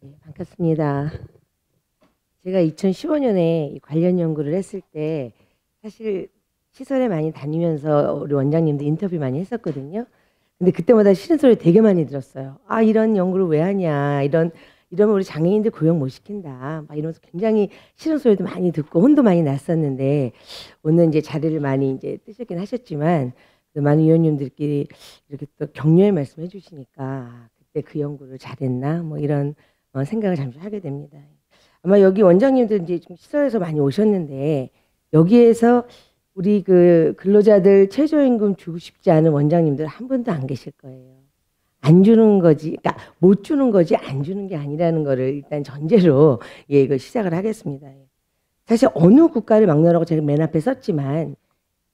네, 반갑습니다. 제가 2015년에 관련 연구를 했을 때 사실 시설에 많이 다니면서 우리 원장님도 인터뷰 많이 했었거든요. 근데 그때마다 싫은 소리 되게 많이 들었어요. 아, 이런 연구를 왜 하냐. 이러면 우리 장애인들 고용 못 시킨다. 막 이러면서 굉장히 싫은 소리도 많이 듣고 혼도 많이 났었는데 오늘 이제 자리를 많이 이제 뜨셨긴 하셨지만 그 많은 위원님들끼리 이렇게 또 격려의 말씀 해주시니까 아, 그때 그 연구를 잘했나 뭐 이런 생각을 잠시 하게 됩니다. 아마 여기 원장님들 이제 좀 시설에서 많이 오셨는데 여기에서 우리 그 근로자들 최저임금 주고 싶지 않은 원장님들 한 분도 안 계실 거예요. 안 주는 거지, 그러니까 못 주는 거지 안 주는 게 아니라는 거를 일단 전제로 예, 이거 시작을 하겠습니다. 사실 어느 국가를 막론하고 제가 맨 앞에 썼지만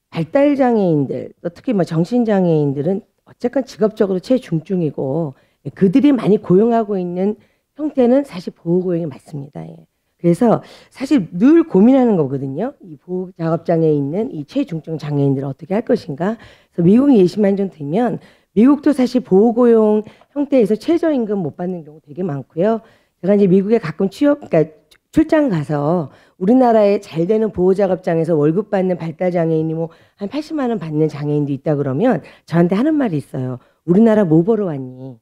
발달 장애인들, 또 특히 뭐 정신 장애인들은 어쨌건 직업적으로 최중증이고 그들이 많이 고용하고 있는 형태는 사실 보호고용이 맞습니다. 예. 그래서 사실 늘 고민하는 거거든요. 이 보호작업장에 있는 이 최중증 장애인들을 어떻게 할 것인가. 그래서 미국 예시만 좀 들면 미국도 사실 보호고용 형태에서 최저임금 못 받는 경우 되게 많고요. 제가 이제 미국에 가끔 그러니까 출장 가서 우리나라에 잘 되는 보호작업장에서 월급 받는 발달장애인이 뭐 한 80만 원 받는 장애인도 있다 그러면 저한테 하는 말이 있어요. 우리나라 뭐 보러 왔니?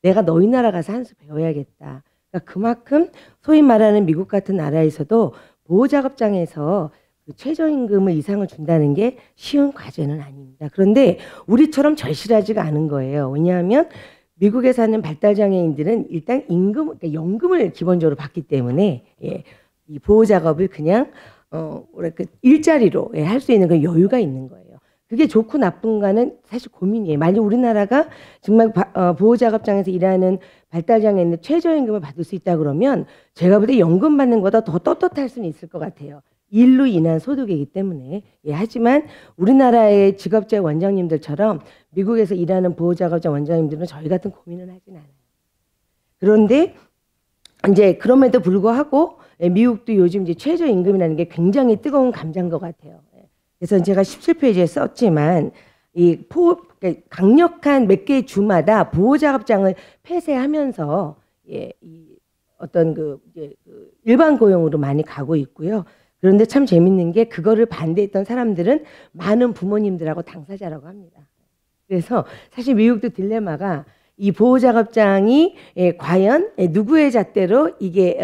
내가 너희 나라 가서 한 수 배워야겠다. 그러니까 그만큼 소위 말하는 미국 같은 나라에서도 보호작업장에서 그 최저임금을 이상을 준다는 게 쉬운 과제는 아닙니다. 그런데 우리처럼 절실하지가 않은 거예요. 왜냐하면 미국에 사는 발달장애인들은 일단 그러니까 연금을 기본적으로 받기 때문에 예, 이 보호작업을 그냥 뭐랄까 일자리로 예, 할 수 있는 그 여유가 있는 거예요. 그게 좋고 나쁜가는 사실 고민이에요. 만약 우리나라가 정말 보호작업장에서 일하는 발달장애인들 최저임금을 받을 수 있다 그러면 제가 볼 때 연금 받는 것보다 더 떳떳할 수는 있을 것 같아요. 일로 인한 소득이기 때문에. 예, 하지만 우리나라의 직업자 원장님들처럼 미국에서 일하는 보호작업자 원장님들은 저희 같은 고민은 하진 않아요. 그런데 이제 그럼에도 불구하고 미국도 요즘 이제 최저임금이라는 게 굉장히 뜨거운 감자인 것 같아요. 그래서 제가 17페이지에 썼지만 그러니까 강력한 몇 개의 주마다 보호작업장을 폐쇄하면서 예, 이 어떤 그 일반 고용으로 많이 가고 있고요. 그런데 참 재밌는 게 그거를 반대했던 사람들은 많은 부모님들하고 당사자라고 합니다. 그래서 사실 미국도 딜레마가 이 보호작업장이 과연 누구의 잣대로 이게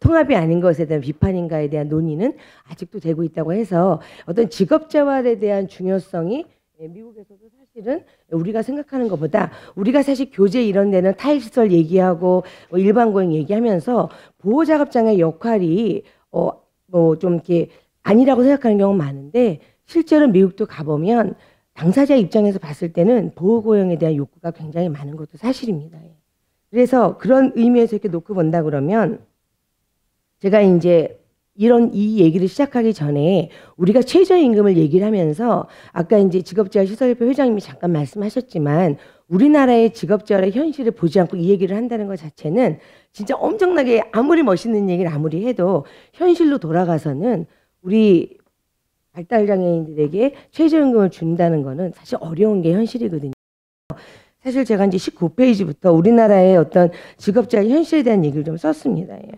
통합이 아닌 것에 대한 비판인가에 대한 논의는 아직도 되고 있다고 해서 어떤 직업재활에 대한 중요성이 미국에서도 사실은 우리가 생각하는 것보다 우리가 사실 교재 이런 데는 타일시설 얘기하고 일반 고용 얘기하면서 보호작업장의 역할이 뭐 좀 이렇게 아니라고 생각하는 경우가 많은데 실제로 미국도 가보면 당사자 입장에서 봤을 때는 보호고용에 대한 욕구가 굉장히 많은 것도 사실입니다. 그래서 그런 의미에서 이렇게 놓고 본다 그러면 제가 이제 이 얘기를 시작하기 전에 우리가 최저임금을 얘기를 하면서 아까 이제 직업재활시설협회 회장님이 잠깐 말씀하셨지만 우리나라의 직업재활의 현실을 보지 않고 이 얘기를 한다는 것 자체는 진짜 엄청나게 아무리 멋있는 얘기를 아무리 해도 현실로 돌아가서는 우리 발달장애인들에게 최저임금을 준다는 거는 사실 어려운 게 현실이거든요. 사실 제가 이제 19페이지부터 우리나라의 어떤 직업재활 현실에 대한 얘기를 좀 썼습니다. 예.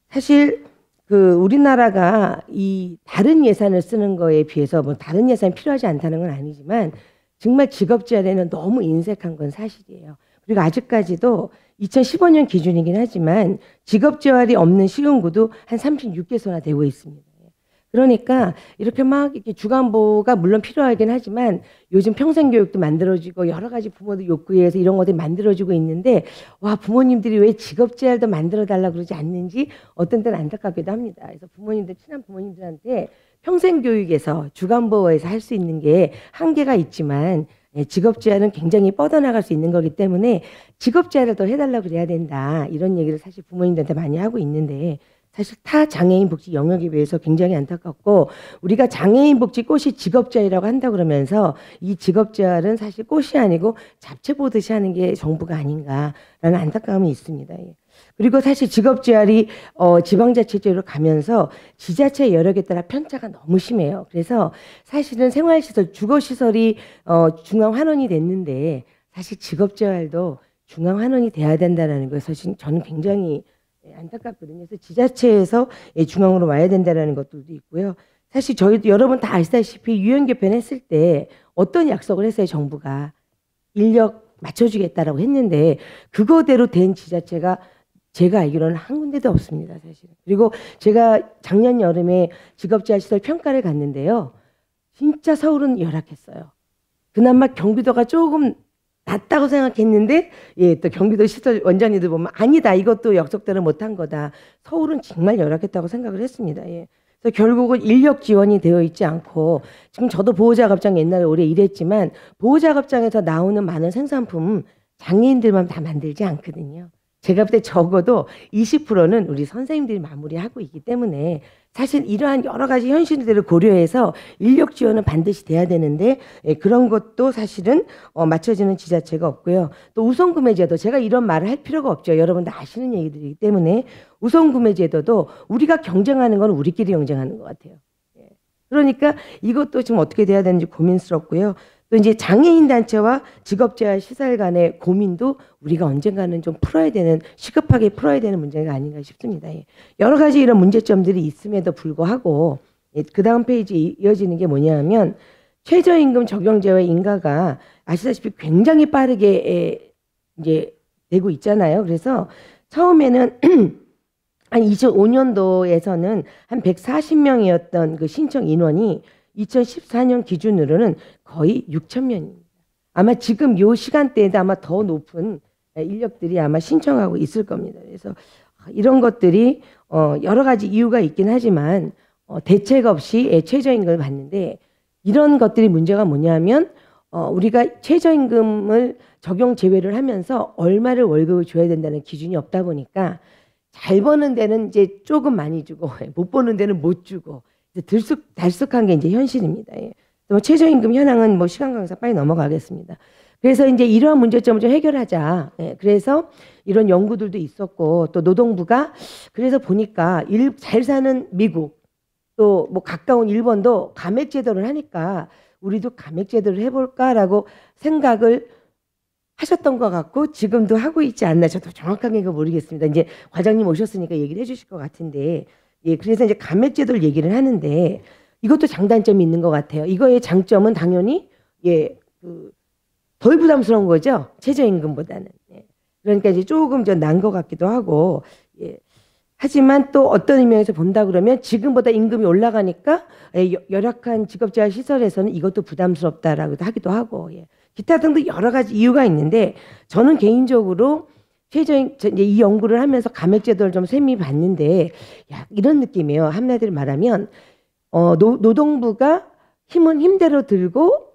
사실 우리나라가 이 다른 예산을 쓰는 거에 비해서 뭐 다른 예산이 필요하지 않다는 건 아니지만 정말 직업재활에는 너무 인색한 건 사실이에요. 그리고 아직까지도 2015년 기준이긴 하지만 직업재활이 없는 시군구도 한 36개소나 되고 있습니다. 그러니까 이렇게 막 이렇게 주간보호가 물론 필요하긴 하지만 요즘 평생교육도 만들어지고 여러 가지 부모들 욕구에 의해서 이런 것들이 만들어지고 있는데 와 부모님들이 왜 직업재활도 만들어달라고 그러지 않는지 어떤 때는 안타깝기도 합니다. 그래서 친한 부모님들한테 평생교육에서 주간보호에서 할 수 있는 게 한계가 있지만 직업재활은 굉장히 뻗어나갈 수 있는 거기 때문에 직업재활을 더 해달라고 그래야 된다. 이런 얘기를 사실 부모님들한테 많이 하고 있는데 사실 타 장애인 복지 영역에 비해서 굉장히 안타깝고 우리가 장애인 복지 꽃이 직업재활이라고 한다 그러면서 이 직업재활은 사실 꽃이 아니고 잡채 보듯이 하는 게 정부가 아닌가라는 안타까움이 있습니다. 그리고 사실 직업재활이 지방자치제로 가면서 지자체 여력에 따라 편차가 너무 심해요. 그래서 사실은 생활시설, 주거시설이 중앙 환원이 됐는데 사실 직업재활도 중앙 환원이 돼야 된다는 것에서 저는 굉장히 안타깝거든요. 그래서 지자체에서 중앙으로 와야 된다는 것들도 있고요. 사실 저희도 여러분 다 아시다시피 유연 개편했을 때 어떤 약속을 했어요. 정부가 인력 맞춰주겠다라고 했는데 그거대로 된 지자체가 제가 알기로는 한 군데도 없습니다. 사실. 그리고 제가 작년 여름에 직업재활시설 평가를 갔는데요. 진짜 서울은 열악했어요. 그나마 경기도가 조금 낫다고 생각했는데 또 경기도 시설 원장님들 보면 아니다. 이것도 약속대로 못한 거다. 서울은 정말 열악했다고 생각을 했습니다. 그래서 결국은 인력 지원이 되어 있지 않고 지금 저도 보호작업장 옛날에 오래 일했지만 보호작업장에서 나오는 많은 생산품 장애인들만 다 만들지 않거든요. 제가 볼 때 적어도 20%는 우리 선생님들이 마무리하고 있기 때문에 사실 이러한 여러 가지 현실들을 고려해서 인력 지원은 반드시 돼야 되는데 그런 것도 사실은 맞춰지는 지자체가 없고요. 또 우선구매제도 제가 이런 말을 할 필요가 없죠. 여러분들 아시는 얘기들이기 때문에 우선구매제도도 우리가 경쟁하는 건 우리끼리 경쟁하는 것 같아요. 그러니까 이것도 지금 어떻게 돼야 되는지 고민스럽고요. 또 이제 장애인 단체와 직업재활 시설 간의 고민도 우리가 언젠가는 좀 풀어야 되는 시급하게 풀어야 되는 문제가 아닌가 싶습니다. 여러 가지 이런 문제점들이 있음에도 불구하고 그 다음 페이지 이어지는 게 뭐냐면 최저임금 적용제와 인가가 아시다시피 굉장히 빠르게 이제 되고 있잖아요. 그래서 처음에는 한 2005년도에서는 한 140명이었던 그 신청 인원이 2014년 기준으로는 거의 6,000명입니다. 아마 지금 요 시간대에도 아마 더 높은 인력들이 아마 신청하고 있을 겁니다. 그래서 이런 것들이 여러 가지 이유가 있긴 하지만 대책 없이 최저임금을 받는데 이런 것들이 문제가 뭐냐면 우리가 최저임금을 적용 제외를 하면서 얼마를 월급을 줘야 된다는 기준이 없다 보니까 잘 버는 데는 이제 조금 많이 주고 못 버는 데는 못 주고 들쑥달쑥한 게 이제 현실입니다. 최저임금 현황은 뭐 시간 관계상 빨리 넘어가겠습니다. 그래서 이제 이러한 문제점을 좀 해결하자. 그래서 이런 연구들도 있었고 또 노동부가 그래서 보니까 잘 사는 미국 또 뭐 가까운 일본도 감액제도를 하니까 우리도 감액제도를 해볼까라고 생각을 하셨던 것 같고 지금도 하고 있지 않나 저도 정확하게 모르겠습니다. 이제 과장님 오셨으니까 얘기를 해주실 것 같은데 그래서 이제 감액제도를 얘기를 하는데 이것도 장단점이 있는 것 같아요. 이거의 장점은 당연히 덜 부담스러운 거죠. 최저임금보다는. 그러니까 이제 조금 더 난 것 같기도 하고 하지만 또 어떤 의미에서 본다 그러면 지금보다 임금이 올라가니까 열악한 직업재활 시설에서는 이것도 부담스럽다라고도 하기도 하고 기타 등등 여러 가지 이유가 있는데 저는 개인적으로 이 연구를 하면서 감액제도를 좀 세밀히 봤는데 이런 느낌이에요. 한마디로 말하면 노동부가 힘은 힘대로 들고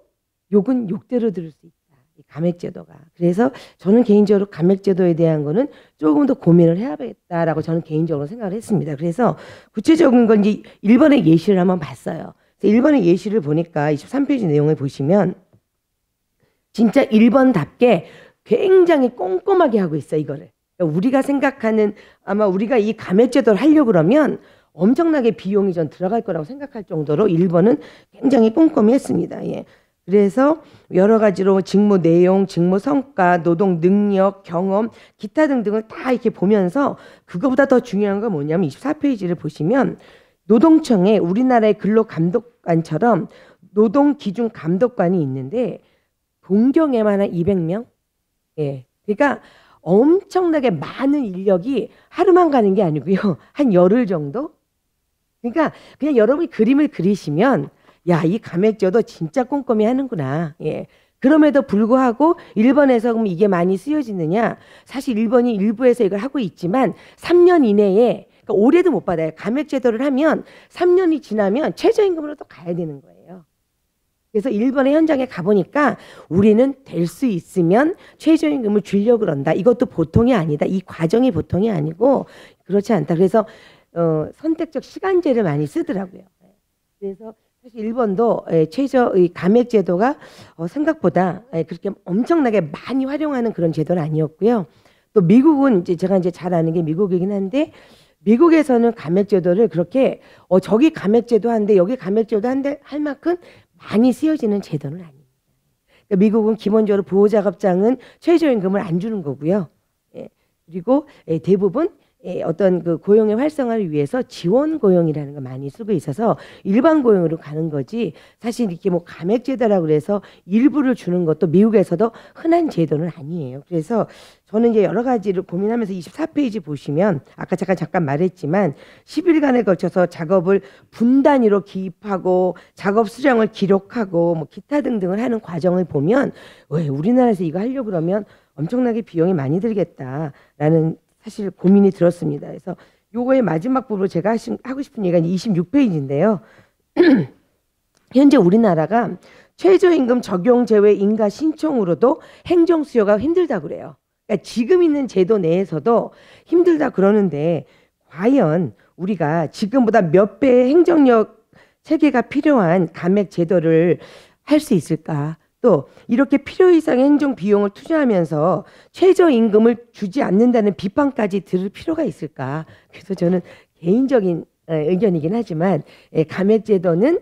욕은 욕대로 들을 수 있다. 이 감액제도가. 그래서 저는 개인적으로 감액제도에 대한 거는 조금 더 고민을 해야겠다라고 저는 개인적으로 생각을 했습니다. 그래서 구체적인 건 이제 일본의 예시를 한번 봤어요. 일본의 예시를 보니까 23페이지 내용을 보시면 진짜 일본답게 굉장히 꼼꼼하게 하고 있어 이거를. 우리가 생각하는 아마 우리가 이 감액제도를 하려고 그러면 엄청나게 비용이 좀 들어갈 거라고 생각할 정도로 일본은 굉장히 꼼꼼히 했습니다. 그래서 여러 가지로 직무 내용, 직무 성과, 노동 능력, 경험, 기타 등등을 다 이렇게 보면서 그거보다 더 중요한 건 뭐냐면 24페이지를 보시면 노동청에 우리나라의 근로감독관처럼 노동기준감독관이 있는데 동경에만 한 200명? 그러니까 엄청나게 많은 인력이 하루만 가는 게 아니고요. 한 열흘 정도? 그러니까 그냥 여러분이 그림을 그리시면 이 감액제도 진짜 꼼꼼히 하는구나. 그럼에도 불구하고 일본에서 그럼 이게 많이 쓰여지느냐? 사실 일본이 일부에서 이걸 하고 있지만 3년 이내에 그러니까 올해도 못 받아요. 감액제도를 하면 3년이 지나면 최저임금으로 또 가야 되는 거예요. 그래서 일본의 현장에 가보니까 우리는 될 수 있으면 최저임금을 주려고 그런다. 이것도 보통이 아니다. 이 과정이 보통이 아니고 그렇지 않다. 그래서 선택적 시간제를 많이 쓰더라고요. 그래서 사실 일본도 감액제도가 생각보다 그렇게 엄청나게 많이 활용하는 그런 제도는 아니었고요. 또 미국은 이제 제가 이제 잘 아는 게 미국이긴 한데 미국에서는 감액제도를 그렇게 저기 감액제도 한데 여기 감액제도 한데 할 만큼 많이 쓰여지는 제도는 아닙니다. 그러니까 미국은 기본적으로 보호작업장은 최저임금을 안 주는 거고요. 예. 그리고 대부분 어떤 그 고용의 활성화를 위해서 지원 고용이라는 걸 많이 쓰고 있어서 일반 고용으로 가는 거지, 사실 이렇게 뭐 감액제도라고 그래서 일부를 주는 것도 미국에서도 흔한 제도는 아니에요. 그래서 저는 이제 여러 가지를 고민하면서 24페이지 보시면 아까 잠깐 말했지만 10일간에 걸쳐서 작업을 분 단위로 기입하고 작업 수량을 기록하고 뭐 기타 등등을 하는 과정을 보면 왜 우리나라에서 이거 하려고 그러면 엄청나게 비용이 많이 들겠다라는 사실 고민이 들었습니다. 그래서 요거의 마지막 부분으로 제가 하고 싶은 얘기가 26페이지인데요. 현재 우리나라가 최저임금 적용 제외 인가 신청으로도 행정 수요가 힘들다 그래요. 그러니까 지금 있는 제도 내에서도 힘들다 그러는데 과연 우리가 지금보다 몇 배의 행정력 체계가 필요한 감액 제도를 할 수 있을까? 또 이렇게 필요 이상의 행정 비용을 투자하면서 최저임금을 주지 않는다는 비판까지 들을 필요가 있을까? 그래서 저는 개인적인 의견이긴 하지만 감액제도는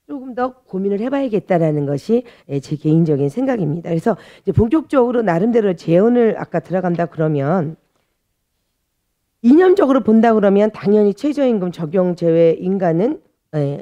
조금 더 고민을 해봐야겠다라는 것이 제 개인적인 생각입니다. 그래서 이제 본격적으로 나름대로 재원을 아까 들어간다 그러면 이념적으로 본다 그러면 당연히 최저임금 적용 제외 인가는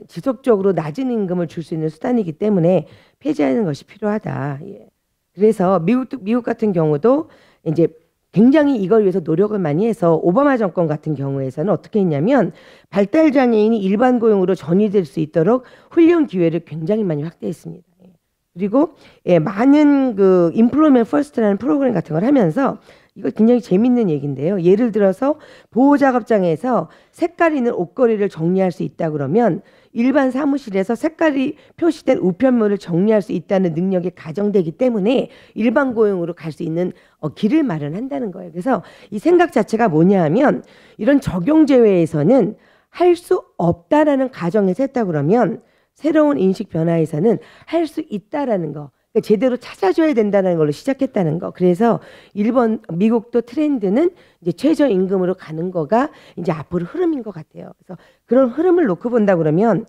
지속적으로 낮은 임금을 줄 수 있는 수단이기 때문에 폐지하는 것이 필요하다. 예. 그래서 미국 같은 경우도 이제 굉장히 이걸 위해서 노력을 많이 해서 오바마 정권 같은 경우에서는 어떻게 했냐면 발달 장애인이 일반 고용으로 전이될 수 있도록 훈련 기회를 굉장히 많이 확대했습니다. 예. 그리고 많은 그 임플로이먼트 퍼스트라는 프로그램 같은 걸 하면서 이거 굉장히 재밌는 얘기인데요. 예를 들어서 보호작업장에서 색깔 있는 옷걸이를 정리할 수 있다 그러면 일반 사무실에서 색깔이 표시된 우편물을 정리할 수 있다는 능력이 가정되기 때문에 일반 고용으로 갈 수 있는 길을 마련한다는 거예요. 그래서 이 생각 자체가 뭐냐 하면 이런 적용 제외에서는 할 수 없다라는 가정에서 했다 그러면 새로운 인식 변화에서는 할 수 있다라는 거, 제대로 찾아줘야 된다는 걸로 시작했다는 거. 그래서 미국도 트렌드는 이제 최저임금으로 가는 거가 이제 앞으로 흐름인 것 같아요. 그래서 그런 흐름을 놓고 본다 그러면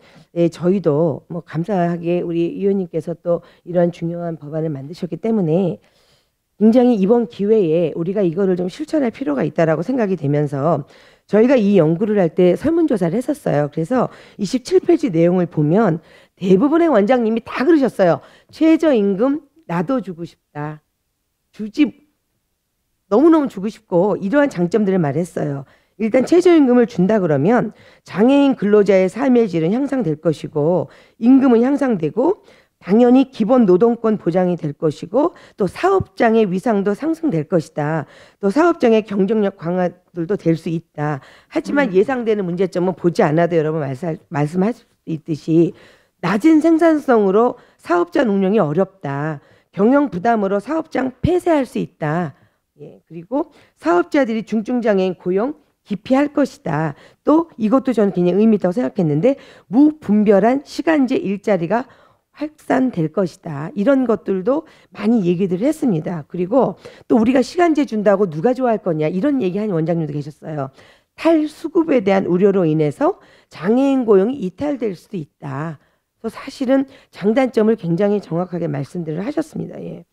저희도 뭐 감사하게 우리 의원님께서 또 이런 중요한 법안을 만드셨기 때문에 굉장히 이번 기회에 우리가 이거를 좀 실천할 필요가 있다라고 생각이 되면서 저희가 이 연구를 할 때 설문조사를 했었어요. 그래서 27페이지 내용을 보면 대부분의 원장님이 다 그러셨어요. 최저임금 나도 주고 싶다. 너무너무 주고 싶고 이러한 장점들을 말했어요. 일단 최저임금을 준다 그러면 장애인 근로자의 삶의 질은 향상될 것이고 임금은 향상되고 당연히 기본 노동권 보장이 될 것이고 또 사업장의 위상도 상승될 것이다. 또 사업장의 경쟁력 강화들도 될 수 있다. 하지만 예상되는 문제점은 보지 않아도 여러분 말씀하실 수 있듯이 낮은 생산성으로 사업장 운영이 어렵다. 경영 부담으로 사업장 폐쇄할 수 있다. 예, 그리고 사업자들이 중증장애인 고용 기피할 것이다. 또 이것도 저는 굉장히 의미 있다고 생각했는데 무분별한 시간제 일자리가 확산될 것이다. 이런 것들도 많이 얘기들을 했습니다. 그리고 또 우리가 시간제 준다고 누가 좋아할 거냐 이런 얘기하는 원장님도 계셨어요. 탈수급에 대한 우려로 인해서 장애인 고용이 이탈될 수도 있다. 그래서 사실은 장단점을 굉장히 정확하게 말씀들을 하셨습니다. 예.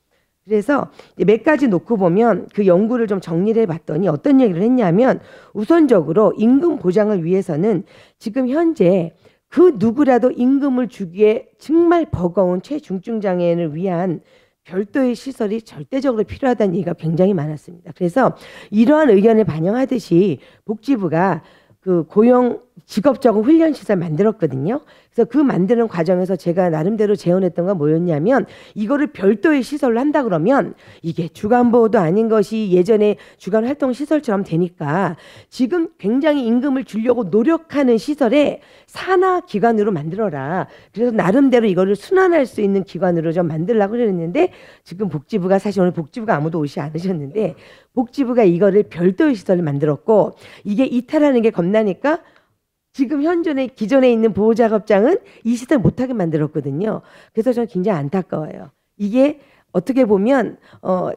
그래서 몇 가지 놓고 보면 그 연구를 좀 정리를 해봤더니 어떤 얘기를 했냐면 우선적으로 임금 보장을 위해서는 지금 현재 그 누구라도 임금을 주기에 정말 버거운 최중증 장애인을 위한 별도의 시설이 절대적으로 필요하다는 얘기가 굉장히 많았습니다. 그래서 이러한 의견을 반영하듯이 복지부가 그 고용 직업적인 훈련 시설 만들었거든요. 그래서 그 만드는 과정에서 제가 나름대로 제언했던 건 뭐였냐면 이거를 별도의 시설로 한다 그러면 이게 주간 보호도 아닌 것이 예전에 주간 활동 시설처럼 되니까 지금 굉장히 임금을 주려고 노력하는 시설에 산하 기관으로 만들어라. 그래서 나름대로 이거를 순환할 수 있는 기관으로 좀 만들려고 그랬는데 지금 복지부가 사실 오늘 복지부가 아무도 오지 않으셨는데 복지부가 이거를 별도의 시설을 만들었고 이게 이탈하는 게 겁나니까 지금 기존에 있는 보호작업장은 이 시설 못하게 만들었거든요. 그래서 저는 굉장히 안타까워요. 이게 어떻게 보면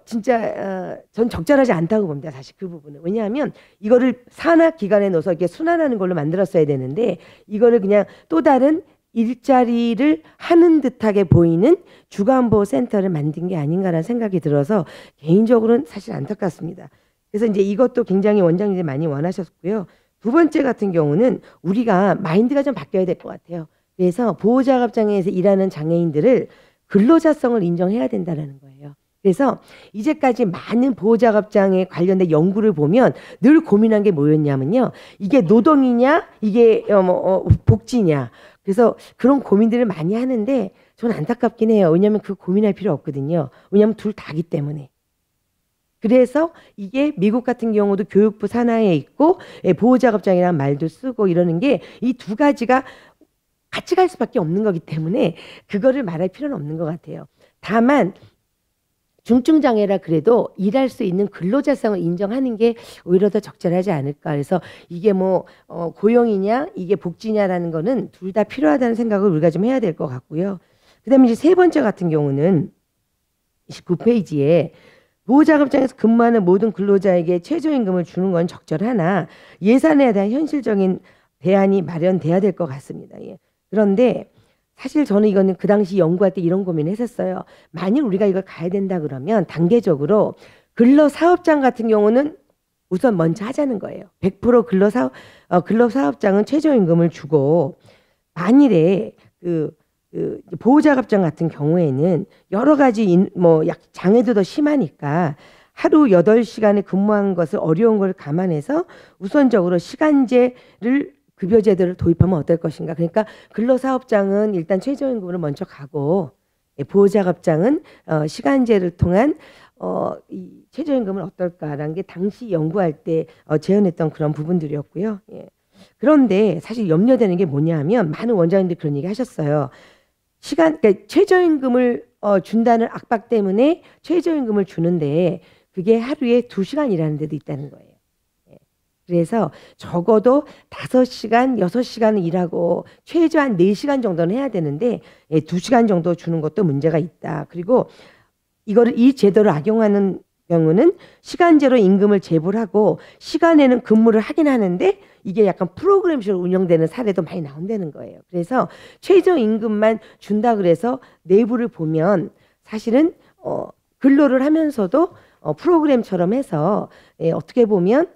진짜 전 적절하지 않다고 봅니다. 사실 그 부분은. 왜냐하면 이거를 산하 기관에 넣어서 이렇게 순환하는 걸로 만들었어야 되는데 이거를 그냥 또 다른 일자리를 하는 듯하게 보이는 주간보호센터를 만든 게 아닌가라는 생각이 들어서 개인적으로는 사실 안타깝습니다. 그래서 이제 이것도 굉장히 원장님들이 많이 원하셨고요. 두 번째 같은 경우는 우리가 마인드가 좀 바뀌어야 될 것 같아요. 그래서 보호작업장에서 일하는 장애인들을 근로자성을 인정해야 된다는 거예요. 그래서 이제까지 많은 보호작업장에 관련된 연구를 보면 늘 고민한 게 뭐였냐면요. 이게 노동이냐, 이게 복지냐. 그래서 그런 고민들을 많이 하는데 저는 안타깝긴 해요. 왜냐하면 그 고민할 필요 없거든요. 왜냐하면 둘 다기 때문에. 그래서 이게 미국 같은 경우도 교육부 산하에 있고 보호작업장이라는 말도 쓰고 이러는 게 이 두 가지가 같이 갈 수밖에 없는 거기 때문에 그거를 말할 필요는 없는 것 같아요. 다만 중증장애라 그래도 일할 수 있는 근로자성을 인정하는 게 오히려 더 적절하지 않을까. 그래서 이게 뭐 고용이냐 이게 복지냐라는 거는 둘 다 필요하다는 생각을 우리가 좀 해야 될 것 같고요. 그 다음에 이제 세 번째 같은 경우는 29페이지에 보호작업장에서 근무하는 모든 근로자에게 최저임금을 주는 건 적절하나 예산에 대한 현실적인 대안이 마련돼야 될 것 같습니다. 예. 그런데 사실 저는 이거는 그 당시 연구할 때 이런 고민을 했었어요. 만일 우리가 이걸 가야 된다 그러면 단계적으로 근로사업장 같은 경우는 우선 먼저 하자는 거예요. 100% 근로사업장은 최저임금을 주고 만일에 보호작업장 같은 경우에는 여러 가지 장애도 더 심하니까 하루 8시간에 근무한 것을 어려운 걸 감안해서 우선적으로 시간제를 급여 제도를 도입하면 어떨 것인가. 그러니까 근로사업장은 일단 최저임금으로 먼저 가고 보호작업장은 시간제를 통한 이 최저임금은 어떨까라는 게 당시 연구할 때 제안했던 그런 부분들이었고요. 예. 그런데 사실 염려되는 게 뭐냐 하면 많은 원장님들이 그런 얘기 하셨어요. 그러니까 최저임금을 준다는 압박 때문에 최저임금을 주는데 그게 하루에 2시간 일하는 데도 있다는 거예요. 그래서 적어도 5시간, 6시간은 일하고 최소한 4시간 정도는 해야 되는데 2시간 정도 주는 것도 문제가 있다. 그리고 이 제도를 악용하는 경우는 시간제로 임금을 제불하고 시간에는 근무를 하긴 하는데 이게 약간 프로그램식으로 운영되는 사례도 많이 나온다는 거예요. 그래서 최저임금만 준다 그래서 내부를 보면 사실은 근로를 하면서도 프로그램처럼 해서 어떻게 보면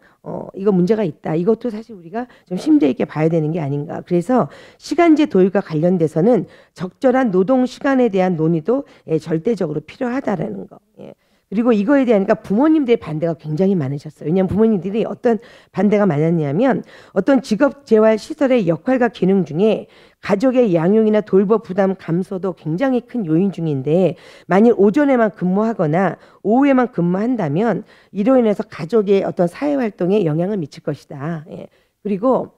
이거 문제가 있다. 이것도 사실 우리가 좀 심도 있게 봐야 되는 게 아닌가. 그래서 시간제 도입과 관련돼서는 적절한 노동 시간에 대한 논의도 절대적으로 필요하다라는 거. 예. 그리고 이거에 대한 그러니까 부모님들의 반대가 굉장히 많으셨어요. 왜냐하면 부모님들이 어떤 반대가 많았냐면 어떤 직업재활시설의 역할과 기능 중에 가족의 양육이나 돌보 부담 감소도 굉장히 큰 요인 중인데 만일 오전에만 근무하거나 오후에만 근무한다면 이로 인해서 가족의 어떤 사회활동에 영향을 미칠 것이다. 예. 그리고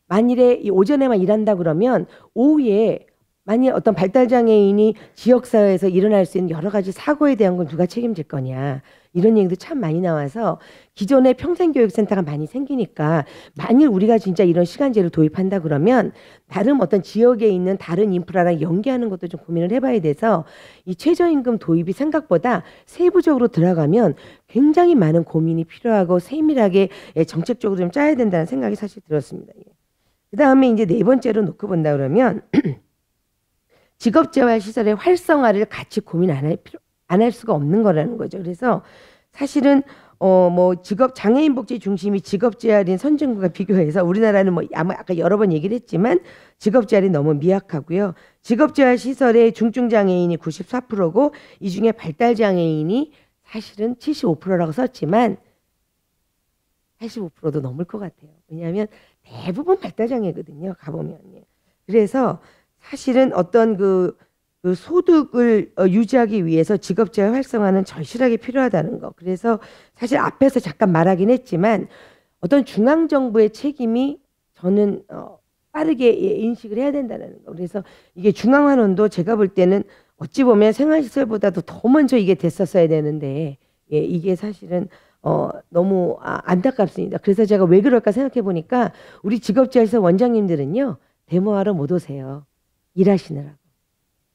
만일에 이 오전에만 일한다 그러면 오후에 만약 어떤 발달장애인이 지역사회에서 일어날 수 있는 여러 가지 사고에 대한 건 누가 책임질 거냐. 이런 얘기도 참 많이 나와서 기존에 평생교육센터가 많이 생기니까 만일 우리가 진짜 이런 시간제를 도입한다 그러면 다른 어떤 지역에 있는 다른 인프라랑 연계하는 것도 좀 고민을 해봐야 돼서 이 최저임금 도입이 생각보다 세부적으로 들어가면 굉장히 많은 고민이 필요하고 세밀하게 정책적으로 좀 짜야 된다는 생각이 사실 들었습니다. 그 다음에 이제 네 번째로 놓고 본다 그러면 직업재활시설의 활성화를 같이 고민 안 할 수가 없는 거라는 거죠. 그래서 사실은 장애인 복지 중심이 직업재활인 선진국과 비교해서 우리나라는 아마 아까 여러 번 얘기를 했지만 직업재활이 너무 미약하고요. 직업재활시설의 중증장애인이 94%고 이 중에 발달장애인이 사실은 75%라고 썼지만 85%도 넘을 것 같아요. 왜냐하면 대부분 발달장애거든요. 가보면. 그래서 사실은 어떤 그 소득을 유지하기 위해서 직업재활 활성화는 절실하게 필요하다는 거. 그래서 사실 앞에서 잠깐 말하긴 했지만 어떤 중앙정부의 책임이 저는 빠르게 인식을 해야 된다는 거. 그래서 이게 중앙환원도 제가 볼 때는 어찌 보면 생활시설보다도 더 먼저 이게 됐었어야 되는데 이게 사실은 너무 안타깝습니다. 그래서 제가 왜 그럴까 생각해 보니까 우리 직업재활시설 원장님들은요. 데모하러 못 오세요. 일하시느라고.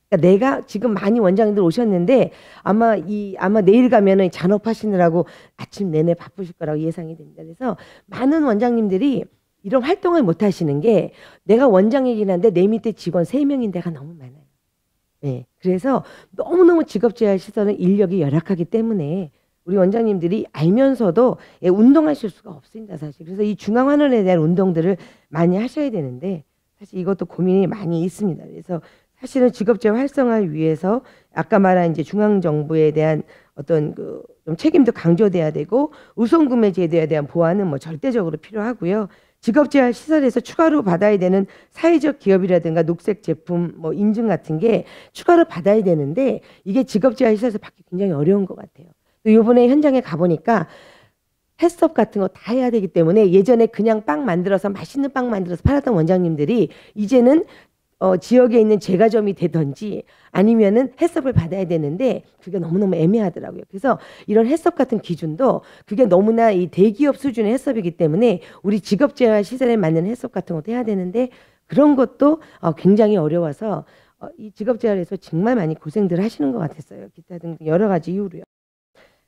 그러니까 내가 지금 많이 원장님들 오셨는데 아마 내일 가면은 잔업하시느라고 아침 내내 바쁘실 거라고 예상이 됩니다. 그래서 많은 원장님들이 이런 활동을 못 하시는 게 내가 원장이긴 한데 내 밑에 직원 3명인 데가 너무 많아요. 네, 그래서 너무너무 직업재활시설은 인력이 열악하기 때문에 우리 원장님들이 알면서도 운동하실 수가 없습니다, 사실. 그래서 이 중앙환원에 대한 운동들을 많이 하셔야 되는데 사실 이것도 고민이 많이 있습니다. 그래서 사실은 직업재활 활성화를 위해서 아까 말한 이제 중앙정부에 대한 어떤 좀 책임도 강조돼야 되고 우선구매 제도에 대한 보완은 뭐 절대적으로 필요하고요. 직업재활 시설에서 추가로 받아야 되는 사회적 기업이라든가 녹색 제품 뭐 인증 같은 게 추가로 받아야 되는데 이게 직업재활 시설에서 받기 굉장히 어려운 것 같아요. 또 이번에 현장에 가보니까 햇섭 같은 거 다 해야 되기 때문에 예전에 그냥 빵 만들어서 맛있는 빵 만들어서 팔았던 원장님들이 이제는 지역에 있는 제과점이 되든지 아니면은 햇섭을 받아야 되는데 그게 너무너무 애매하더라고요. 그래서 이런 햇섭 같은 기준도 그게 너무나 이 대기업 수준의 햇섭이기 때문에 우리 직업재활 시설에 맞는 햇섭 같은 것도 해야 되는데 그런 것도 굉장히 어려워서 이 직업재활에서 정말 많이 고생들 하시는 것 같았어요. 기타 등 여러 가지 이유로요.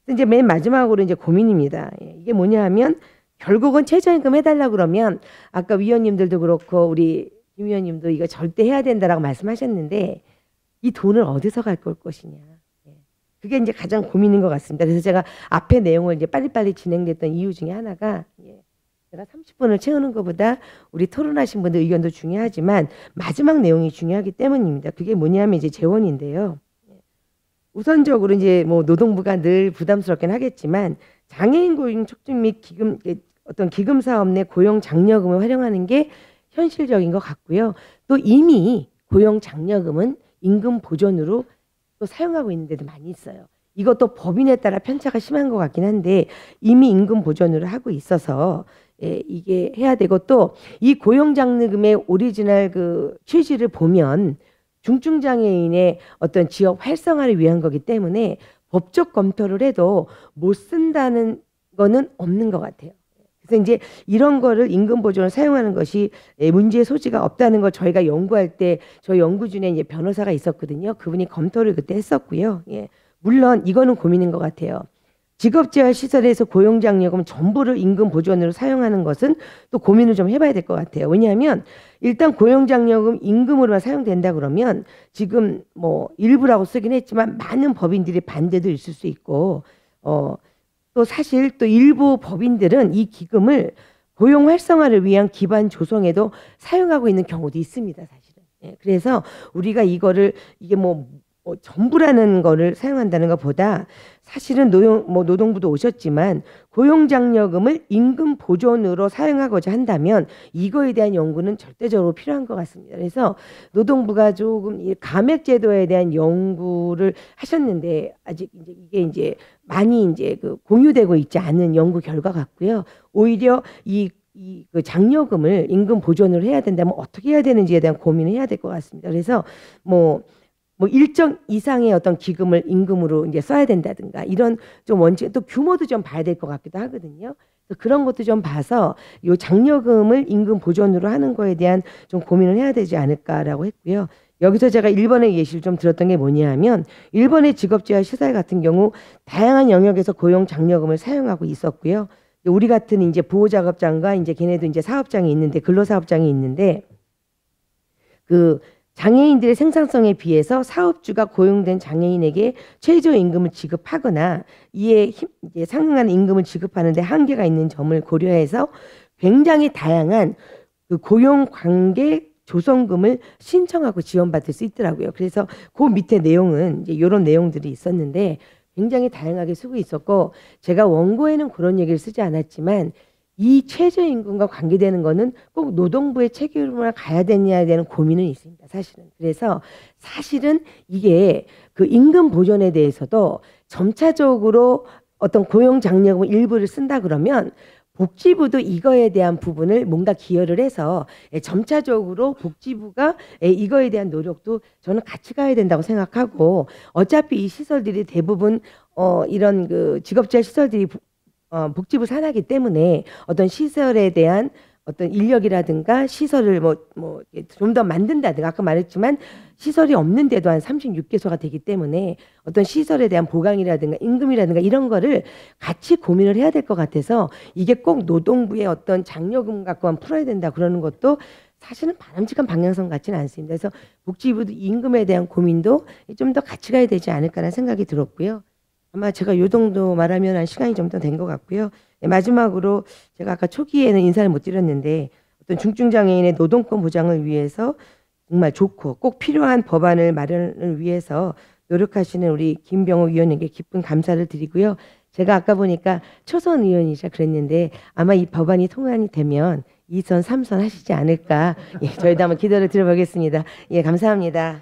이제 맨 마지막으로 이제 고민입니다. 이게 뭐냐 하면 결국은 최저임금 해달라 그러면 아까 위원님들도 그렇고 우리 김 위원님도 이거 절대 해야 된다라고 말씀하셨는데 이 돈을 어디서 갈 것이냐. 그게 이제 가장 고민인 것 같습니다. 그래서 제가 앞에 내용을 이제 빨리빨리 진행됐던 이유 중에 하나가 제가 30분을 채우는 것보다 우리 토론하신 분들 의견도 중요하지만 마지막 내용이 중요하기 때문입니다. 그게 뭐냐면 이제 재원인데요. 우선적으로 이제 뭐 노동부가 늘 부담스럽긴 하겠지만 장애인 고용 촉진 및 기금 어떤 기금 사업 내 고용 장려금을 활용하는 게 현실적인 것 같고요. 또 이미 고용 장려금은 임금 보존으로 또 사용하고 있는 데도 많이 있어요. 이것도 법인에 따라 편차가 심한 것 같긴 한데 이미 임금 보존으로 하고 있어서 이게 해야 되고 또 이 고용 장려금의 오리지널 그 취지를 보면 중증장애인의 어떤 지역 활성화를 위한 거기 때문에 법적 검토를 해도 못 쓴다는 거는 없는 것 같아요. 그래서 이제 이런 거를 임금 보존을 사용하는 것이 문제의 소지가 없다는 걸 저희가 연구할 때 저희 연구 중에 이제 변호사가 있었거든요. 그분이 검토를 그때 했었고요. 물론 이거는 고민인 것 같아요. 직업재활 시설에서 고용장려금 전부를 임금 보존으로 사용하는 것은 또 고민을 좀 해봐야 될 것 같아요. 왜냐하면 일단 고용장려금 임금으로만 사용된다 그러면 지금 뭐 일부라고 쓰긴 했지만 많은 법인들이 반대도 있을 수 있고 또 사실 또 일부 법인들은 이 기금을 고용 활성화를 위한 기반 조성에도 사용하고 있는 경우도 있습니다, 사실은. 그래서 우리가 이거를 이게 뭐 전부라는 거를 사용한다는 것보다 사실은 노동부도 오셨지만 고용장려금을 임금 보존으로 사용하고자 한다면 이거에 대한 연구는 절대적으로 필요한 것 같습니다. 그래서 노동부가 조금 이 감액제도에 대한 연구를 하셨는데 아직 이게 이제 많이 이제 그 공유되고 있지 않은 연구 결과 같고요. 오히려 그 장려금을 임금 보존으로 해야 된다면 어떻게 해야 되는지에 대한 고민을 해야 될 것 같습니다. 그래서 뭐 일정 이상의 어떤 기금을 임금으로 이제 써야 된다든가 이런 좀 원칙 또 규모도 좀 봐야 될 것 같기도 하거든요. 그런 것도 좀 봐서 이 장려금을 임금 보존으로 하는 거에 대한 좀 고민을 해야 되지 않을까라고 했고요. 여기서 제가 일본의 예시를 좀 들었던 게 뭐냐 하면 일본의 직업재활 시설 같은 경우 다양한 영역에서 고용 장려금을 사용하고 있었고요. 우리 같은 이제 보호작업장과 이제 걔네도 이제 사업장이 있는데 근로사업장이 있는데 그 장애인들의 생산성에 비해서 사업주가 고용된 장애인에게 최저임금을 지급하거나 이에 상응하는 임금을 지급하는 데 한계가 있는 점을 고려해서 굉장히 다양한 그 고용관계 조성금을 신청하고 지원받을 수 있더라고요. 그래서 그 밑에 내용은 이제 이런 내용들이 있었는데 굉장히 다양하게 쓰고 있었고 제가 원고에는 그런 얘기를 쓰지 않았지만 이 최저임금과 관계되는 거는 꼭 노동부의 책임으로 가야 되냐에 대한 고민은 있습니다. 사실은. 그래서 사실은 이게 그 임금 보존에 대해서도 점차적으로 어떤 고용장려금 일부를 쓴다 그러면 복지부도 이거에 대한 부분을 뭔가 기여를 해서 점차적으로 복지부가 이거에 대한 노력도 저는 같이 가야 된다고 생각하고 어차피 이 시설들이 대부분 이런 그 직업재활 시설들이 복지부 산하기 때문에 어떤 시설에 대한 어떤 인력이라든가 시설을 좀 더 만든다든가 아까 말했지만 시설이 없는데도 한 36개소가 되기 때문에 어떤 시설에 대한 보강이라든가 임금이라든가 이런 거를 같이 고민을 해야 될 것 같아서 이게 꼭 노동부의 어떤 장려금 갖고만 풀어야 된다 그러는 것도 사실은 바람직한 방향성 같지는 않습니다. 그래서 복지부도 임금에 대한 고민도 좀 더 같이 가야 되지 않을까라는 생각이 들었고요. 아마 제가 요 정도 말하면 한 시간이 좀 더 된 것 같고요. 네, 마지막으로 제가 아까 초기에는 인사를 못 드렸는데 어떤 중증장애인의 노동권 보장을 위해서 정말 좋고 꼭 필요한 법안을 마련을 위해서 노력하시는 우리 김병호 위원님께 깊은 감사를 드리고요. 제가 아까 보니까 초선 의원이자 그랬는데 아마 이 법안이 통과이 되면 2선, 3선 하시지 않을까. 예, 저희도 한번 기도를 드려보겠습니다. 예, 감사합니다.